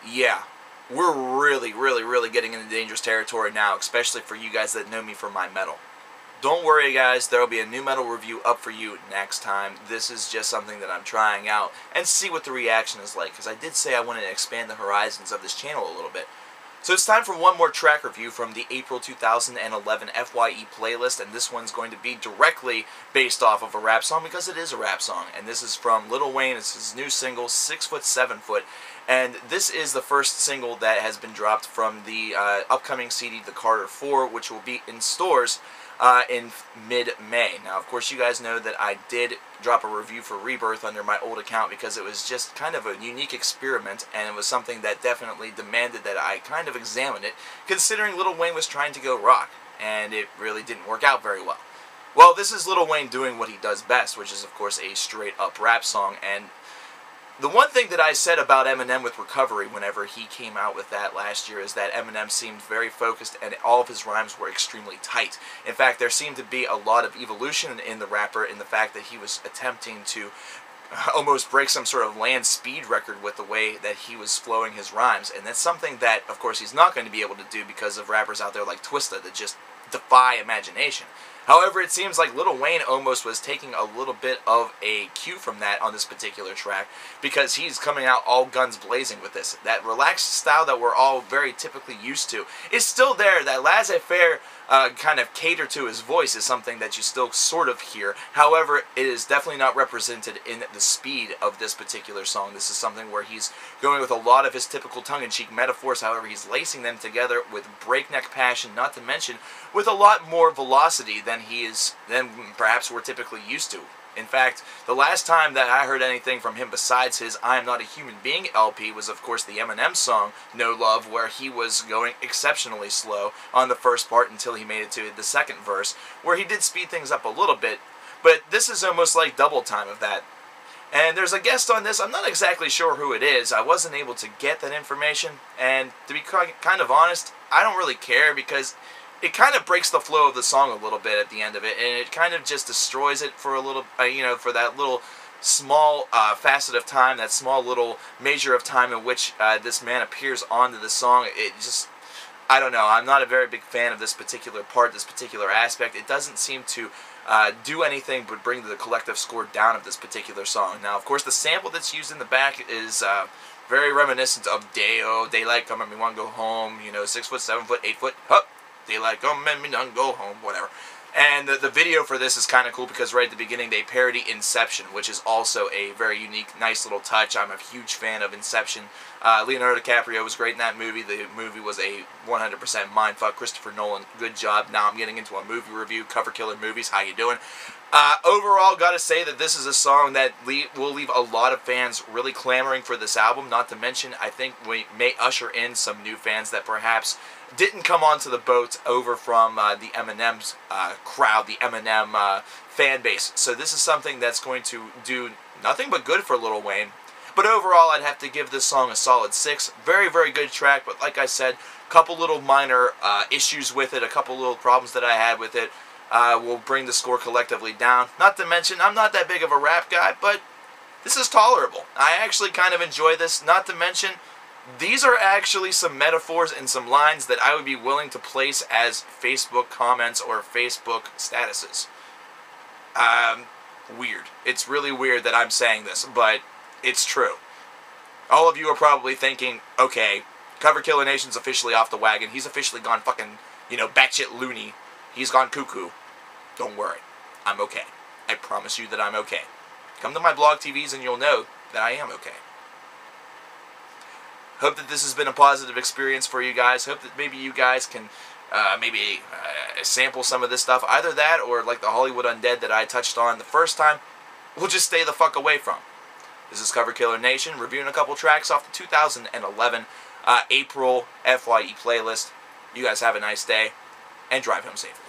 Yeah, we're really getting into dangerous territory now, especially for you guys that know me for my metal. Don't worry guys, there will be a new metal review up for you next time. This is just something that I'm trying out and see what the reaction is like, because I did say I wanted to expand the horizons of this channel a little bit. So it's time for one more track review from the April 2011 FYE playlist, and this one's going to be directly based off of a rap song because it is a rap song. And this is from Lil Wayne. It's his new single, 6 Foot 7 Foot. And this is the first single that has been dropped from the upcoming CD, The Carter 4, which will be in stores in mid-May. Now, of course, you guys know that I did drop a review for Rebirth under my old account because it was just kind of a unique experiment, and it was something that definitely demanded that I kind of examine it, considering Lil Wayne was trying to go rock, and it really didn't work out very well. Well, this is Lil Wayne doing what he does best, which is, of course, a straight-up rap song, and the one thing that I said about Eminem with Recovery whenever he came out with that last year is that Eminem seemed very focused and all of his rhymes were extremely tight. In fact, there seemed to be a lot of evolution in the rapper in the fact that he was attempting to almost break some sort of land speed record with the way that he was flowing his rhymes. And that's something that, of course, he's not going to be able to do because of rappers out there like Twista that just defy imagination. However, it seems like Lil Wayne almost was taking a little bit of a cue from that on this particular track, because he's coming out all guns blazing with this. That relaxed style that we're all very typically used to is still there. That laissez-faire kind of cater to his voice is something that you still sort of hear. However, it is definitely not represented in the speed of this particular song. This is something where he's going with a lot of his typical tongue-in-cheek metaphors. However, he's lacing them together with breakneck passion, not to mention with a lot more velocity than perhaps we're typically used to. In fact, the last time that I heard anything from him besides his I Am Not a Human Being LP was, of course, the Eminem song, No Love, where he was going exceptionally slow on the first part until he made it to the second verse, where he did speed things up a little bit, but this is almost like double time of that. And there's a guest on this. I'm not exactly sure who it is. I wasn't able to get that information, and to be kind of honest, I don't really care because it kind of breaks the flow of the song a little bit at the end of it, and it kind of just destroys it for a little, for that little small facet of time, that small little measure of time in which this man appears onto the song. It just, I don't know, I'm not a very big fan of this particular part, this particular aspect. It doesn't seem to do anything but bring the collective score down of this particular song. Now, of course, the sample that's used in the back is very reminiscent of Day-O, Daylight Come and Me One Go Home, 6 foot, 7 foot, 8 foot, hup. Daylight come and me none go home, whatever. And the video for this is kind of cool because right at the beginning they parody Inception, which is also a very unique, nice little touch. I'm a huge fan of Inception. Leonardo DiCaprio was great in that movie. The movie was a 100% mindfuck. Christopher Nolan, good job. Now I'm getting into a movie review. Cover Killer Movies, how you doing? Overall, gotta say that this is a song that will leave a lot of fans really clamoring for this album. Not to mention, I think we may usher in some new fans that perhaps didn't come onto the boat over from the Eminem's crowd, the Eminem fan base. So this is something that's going to do nothing but good for Lil Wayne. But overall, I'd have to give this song a solid 6. Very, very good track, but like I said, a couple little minor issues with it, a couple little problems that I had with it will bring the score collectively down. Not to mention, I'm not that big of a rap guy, but this is tolerable. I actually kind of enjoy this. Not to mention, these are actually some metaphors and some lines that I would be willing to place as Facebook comments or Facebook statuses. Weird. It's really weird that I'm saying this, but it's true. All of you are probably thinking, okay, Cover Killer Nation's officially off the wagon. He's officially gone fucking, batshit loony. He's gone cuckoo. Don't worry. I'm okay. I promise you that I'm okay. Come to my blog TVs and you'll know that I am okay. Hope that this has been a positive experience for you guys. Hope that maybe you guys can sample some of this stuff. Either that or like the Hollywood Undead that I touched on the first time, we'll just stay the fuck away from. This is Cover Killer Nation, reviewing a couple tracks off the 2011 April FYE playlist. You guys have a nice day, and drive home safe.